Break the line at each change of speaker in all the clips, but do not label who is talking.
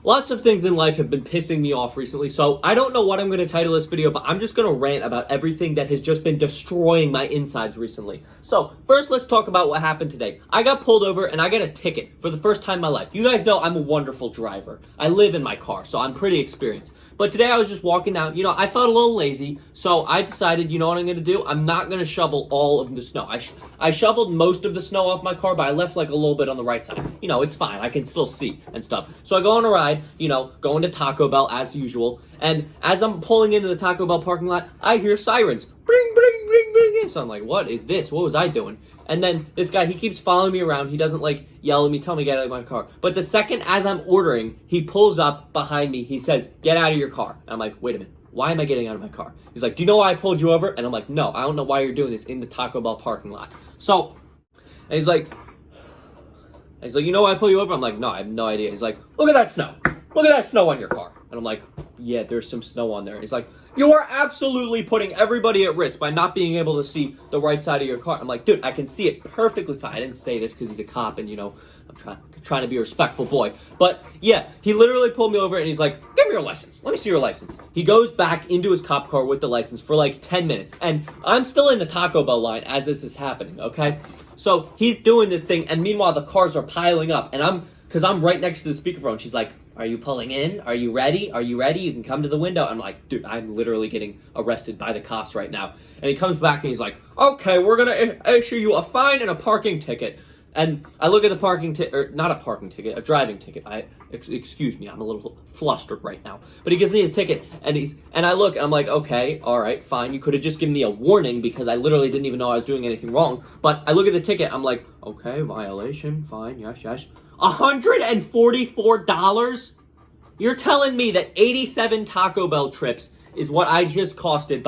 Lots of things in life have been pissing me off recently, so I don't know what I'm going to title this video, but I'm just going to rant about everything that has just been destroying my insides recently. So, first let's talk about what happened today. I got pulled over and I got a ticket for the first time in my life. You guys know I'm a wonderful driver. I live in my car, so I'm pretty experienced. But today I was just walking down, I felt a little lazy, so I decided, you know what I'm going to do? I'm not going to shovel all of the snow. I shoveled most of the snow off my car, but I left like a little bit on the right side. It's fine. I can still see and stuff. So I go on a ride, going to Taco Bell as usual. And as I'm pulling into the Taco Bell parking lot, I hear sirens. Bring, bring, bring, bring. So I'm like, what is this? What was I doing? And then this guy, he keeps following me around. He doesn't yell at me, tell me to get out of my car. But the second as I'm ordering, he pulls up behind me. He says, get out of your car. And I'm like, wait a minute. Why am I getting out of my car? He's like, do you know why I pulled you over? And I'm like, no, I don't know why you're doing this in the Taco Bell parking lot. So, and he's like, you know why I pulled you over? I'm like, no, I have no idea. He's like, look at that snow. Look at that snow on your car. And I'm like, yeah, there's some snow on there. And he's like, you are absolutely putting everybody at risk by not being able to see the right side of your car. I'm like, dude, I can see it perfectly fine. I didn't say this because he's a cop and, I'm trying to be a respectful boy. But yeah, he literally pulled me over and he's like, give me your license. Let me see your license. He goes back into his cop car with the license for like 10 minutes. And I'm still in the Taco Bell line as this is happening, okay? So he's doing this thing and meanwhile the cars are piling up. And because I'm right next to the speakerphone, she's like, are you pulling in? Are you ready? Are you ready? You can come to the window. I'm like, dude, I'm literally getting arrested by the cops right now. And he comes back and he's like, okay, we're going to issue you a fine and a parking ticket. And I look at the parking ticket, or not a parking ticket, a driving ticket. Excuse me, I'm a little flustered right now. But he gives me a ticket and I look and I'm like, okay, all right, fine. You could have just given me a warning because I literally didn't even know I was doing anything wrong. But I look at the ticket, I'm like, okay, violation, fine, yes. $144? You're telling me that 87 Taco Bell trips is what I just costed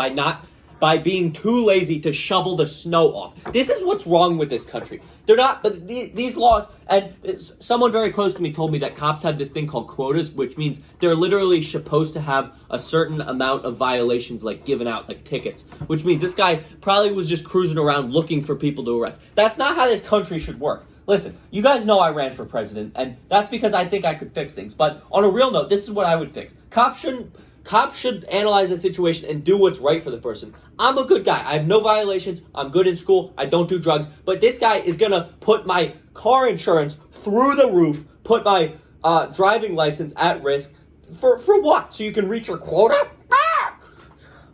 by being too lazy to shovel the snow off. This is what's wrong with this country. They're not, but these laws, and someone very close to me told me that cops have this thing called quotas, which means they're literally supposed to have a certain amount of violations given out, like tickets, which means this guy probably was just cruising around looking for people to arrest. That's not how this country should work. Listen, you guys know I ran for president, and that's because I think I could fix things. But on a real note, this is what I would fix. Cops should analyze the situation and do what's right for the person. I'm a good guy. I have no violations. I'm good in school. I don't do drugs. But this guy is going to put my car insurance through the roof, put my driving license at risk. For what? So you can reach your quota?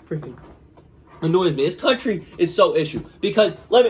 Freaking annoys me. This country is so issue. Because let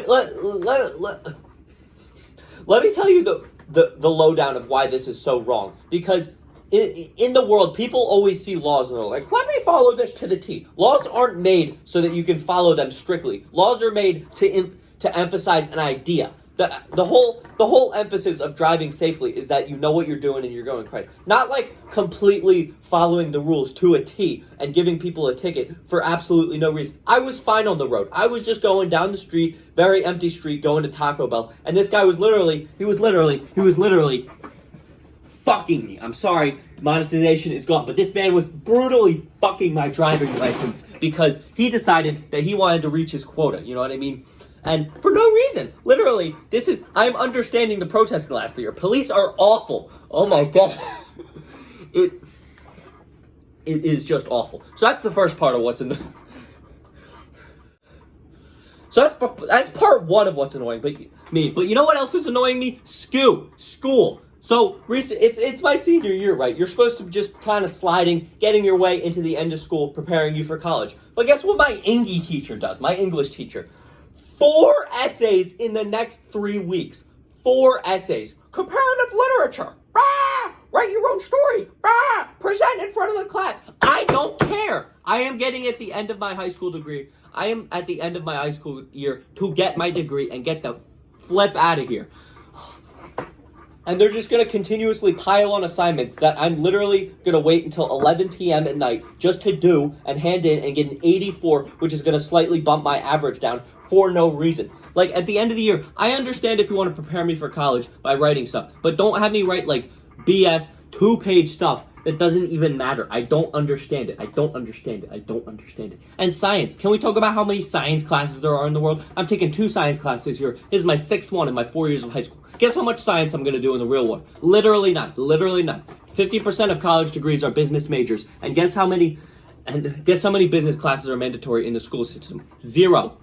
me tell you the lowdown of why this is so wrong. Because in the world, people always see laws and they're like, let me follow this to the T. Laws aren't made so that you can follow them strictly. Laws are made to emphasize an idea. The whole emphasis of driving safely is that you know what you're doing and you're going crazy. Not completely following the rules to a T and giving people a ticket for absolutely no reason. I was fine on the road. I was just going down the street, very empty street, going to Taco Bell, and this guy was literally fucking me. I'm sorry, monetization is gone, but this man was brutally fucking my driving license because he decided that he wanted to reach his quota, you know what I mean? And for no reason. Literally, I'm understanding the protests last year. Police are awful. Oh my God. It is just awful. So that's the first part of what's in the... So that's part one of what's annoying me. But you know what else is annoying me? School. So it's my senior year, right? You're supposed to just kind of getting your way into the end of school, preparing you for college. But guess what my English teacher does? My English teacher. 4 essays in the next 3 weeks. 4 essays. Comparative literature. Write your own story. Present in front of the class. I don't care. I am getting at the end of my high school degree. I am at the end of my high school year to get my degree and get the flip out of here. And they're just going to continuously pile on assignments that I'm literally going to wait until 11 p.m. at night just to do and hand in and get an 84, which is going to slightly bump my average down for no reason. At the end of the year, I understand if you want to prepare me for college by writing stuff, but don't have me write BS 2-page stuff that doesn't even matter. I don't understand it. And science. Can we talk about how many science classes there are in the world? I'm taking 2 science classes this year. This is my 6th one in my 4 years of high school. Guess how much science I'm going to do in the real world? Literally none. 50% of college degrees are business majors. And guess how many business classes are mandatory in the school system? Zero.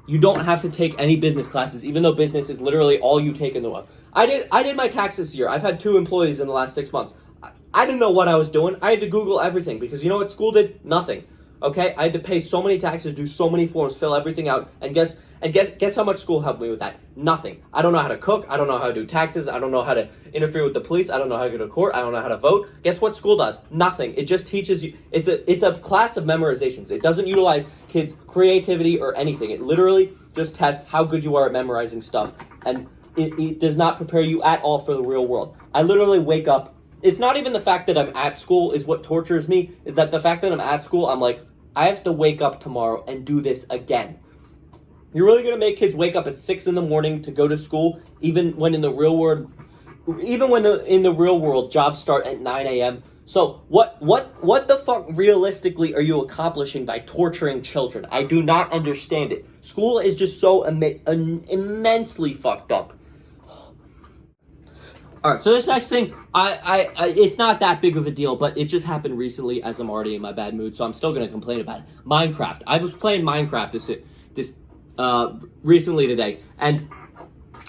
You don't have to take any business classes, even though business is literally all you take in the world. I did my taxes this year. I've had 2 employees in the last 6 months. I didn't know what I was doing. I had to Google everything because you know what school did? Nothing. Okay? I had to pay so many taxes, do so many forms, fill everything out, and guess how much school helped me with that? Nothing. I don't know how to cook. I don't know how to do taxes. I don't know how to interfere with the police. I don't know how to go to court. I don't know how to vote. Guess what school does? Nothing. It just teaches you. It's a class of memorizations. It doesn't utilize kids' creativity or anything. It literally just tests how good you are at memorizing stuff, and it does not prepare you at all for the real world. I literally wake up. It's not even the fact that I'm at school is what tortures me. Is that the fact that I'm at school, I'm like, I have to wake up tomorrow and do this again. You're really going to make kids wake up at 6 in the morning to go to school, even when in the real world, jobs start at 9 a.m. So what the fuck realistically are you accomplishing by torturing children? I do not understand it. School is just so immensely fucked up. All right, so this next thing, I it's not that big of a deal, but it just happened recently as I'm already in my bad mood, so I'm still going to complain about it. Minecraft. I was playing Minecraft this recently today, and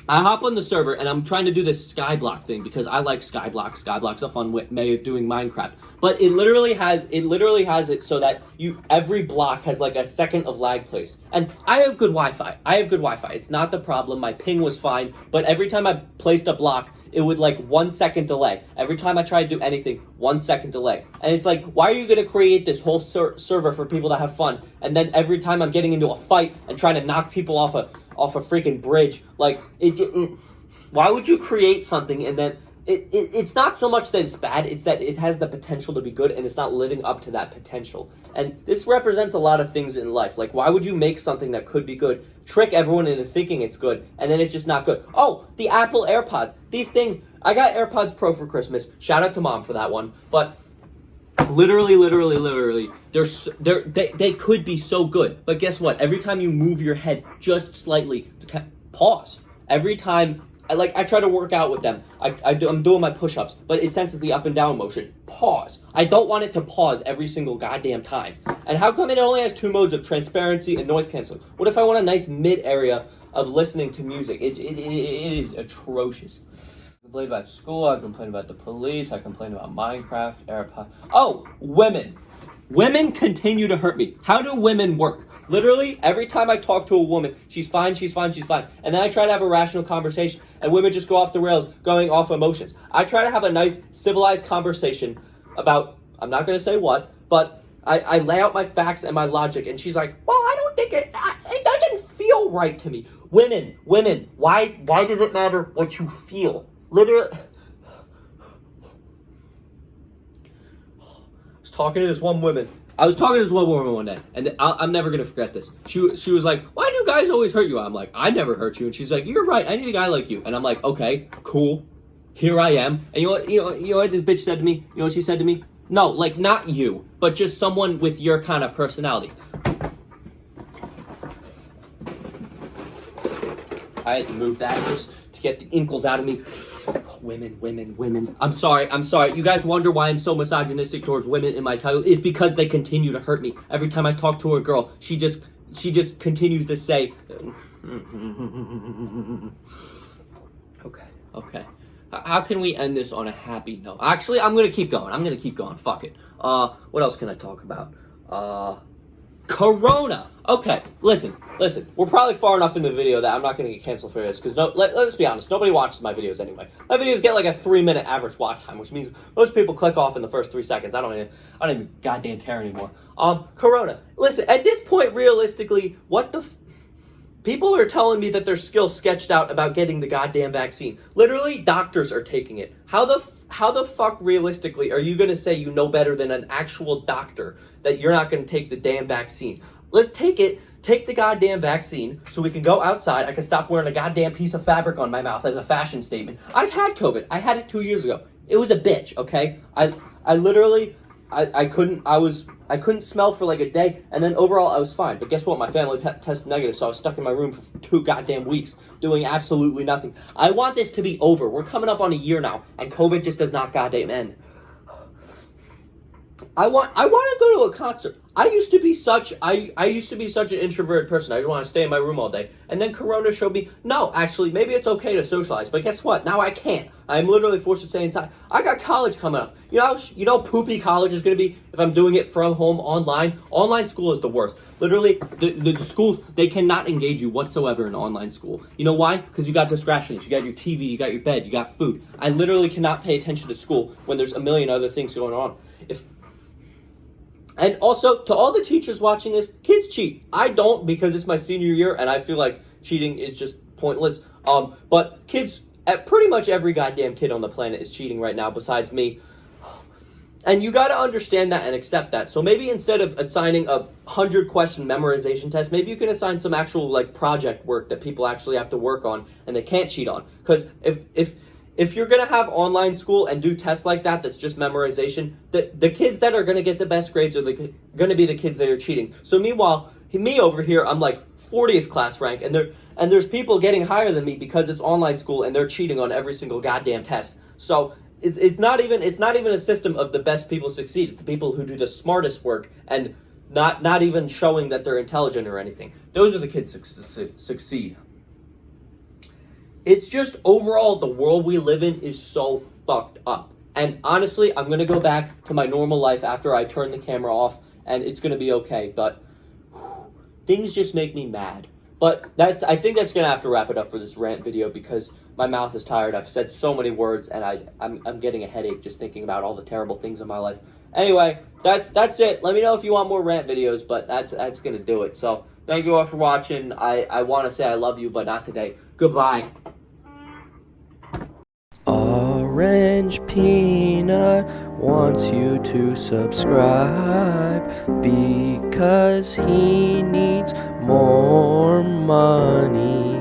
I hop on the server, and I'm trying to do this skyblock thing because I like skyblock. Skyblock's a fun way of doing Minecraft, but it literally has it so that every block has like a second of lag place, and I have good Wi-Fi. It's not the problem. My ping was fine, but every time I placed a block, it would like 1 second delay. Every time I try to do anything, 1 second delay. And it's like, why are you going to create this whole server for people to have fun? And then every time I'm getting into a fight and trying to knock people off a freaking bridge, like, why would you create something and then it's not so much that it's bad, it's that it has the potential to be good and it's not living up to that potential. And this represents a lot of things in life. Like, why would you make something that could be good, trick everyone into thinking it's good, and then it's just not good? Oh, the Apple AirPods. These things, I got AirPods Pro for Christmas. Shout out to Mom for that one. But literally, they could be so good. But guess what? Every time you move your head just slightly, pause. Every time, I try to work out with them. I'm doing my push-ups, but it senses the up and down motion. Pause. I don't want it to pause every single goddamn time. And how come it only has 2 modes of transparency and noise canceling? What if I want a nice mid area of listening to music? It is atrocious. I complain about school, I complain about the police, I complain about Minecraft, AirPods. Oh, women. Women continue to hurt me. How do women work? Literally, every time I talk to a woman, she's fine. And then I try to have a rational conversation, and women just go off the rails, going off emotions. I try to have a nice, civilized conversation about, I'm not going to say what, but I lay out my facts and my logic, and she's like, well, I don't think it doesn't feel right to me. Women, why does it matter what you feel? Literally, I was talking to this one woman one day, and I'm never going to forget this. She was like, why do guys always hurt you? I'm like, I never hurt you. And she's like, you're right, I need a guy like you. And I'm like, okay, cool. Here I am. And you know what this bitch said to me? You know what she said to me? No, like, not you, but just someone with your kind of personality. I had to move that just to get the inkles out of me. Women. I'm sorry. You guys wonder why I'm so misogynistic towards women in my title. It's because they continue to hurt me. Every time I talk to a girl, she just continues to say, okay. How can we end this on a happy note? Actually, I'm going to keep going. Fuck it. What else can I talk about? Corona. Okay, listen. We're probably far enough in the video that I'm not going to get canceled for this, because let's be honest, nobody watches my videos anyway. My videos get like a 3-minute average watch time, which means most people click off in the first 3 seconds. I don't even goddamn care anymore. Corona. Listen, at this point, realistically, people are telling me that their skills sketched out about getting the goddamn vaccine. Literally, doctors are taking it. How the fuck realistically are you going to say you know better than an actual doctor that you're not going to take the damn vaccine? Let's take the goddamn vaccine so we can go outside. I can stop wearing a goddamn piece of fabric on my mouth as a fashion statement. I've had COVID. I had it 2 years ago. It was a bitch, okay? I literally, I couldn't smell for like a day, and then overall I was fine. But guess what? My family tested negative, so I was stuck in my room for 2 goddamn weeks doing absolutely nothing. I want this to be over. We're coming up on a year now, and COVID just does not goddamn end. I want to go to a concert. I used to be such an introverted person. I just want to stay in my room all day. And then Corona showed me, no, actually, maybe it's okay to socialize. But guess what? Now I can't. I'm literally forced to stay inside. I got college coming up. You know, poopy college is going to be if I'm doing it from home online. Online school is the worst. Literally, the schools, they cannot engage you whatsoever in online school. You know why? Because you got distractions. You got your TV, you got your bed, you got food. I literally cannot pay attention to school when there's a million other things going on. And also, to all the teachers watching this, kids cheat. I don't, because it's my senior year, and I feel like cheating is just pointless. But kids, pretty much every goddamn kid on the planet is cheating right now, besides me. And you gotta understand that and accept that. So maybe instead of assigning a 100-question memorization test, maybe you can assign some actual, like, project work that people actually have to work on, and they can't cheat on. Because if you're going to have online school and do tests like that, that's just memorization, the kids that are going to get the best grades are going to be the kids that are cheating. So meanwhile, me over here, I'm like 40th class rank, and there's people getting higher than me because it's online school and they're cheating on every single goddamn test. So it's not even a system of the best people succeed. It's the people who do the smartest work and not even showing that they're intelligent or anything. Those are the kids succeed. It's just overall, the world we live in is so fucked up. And honestly, I'm going to go back to my normal life after I turn the camera off, and it's going to be okay. But things just make me mad. But I think that's going to have to wrap it up for this rant video because my mouth is tired. I've said so many words, and I'm getting a headache just thinking about all the terrible things in my life. Anyway, that's it. Let me know if you want more rant videos, but that's going to do it. So thank you all for watching. I want to say I love you, but not today. Goodbye.
Orange Peanut wants you to subscribe because he needs more money.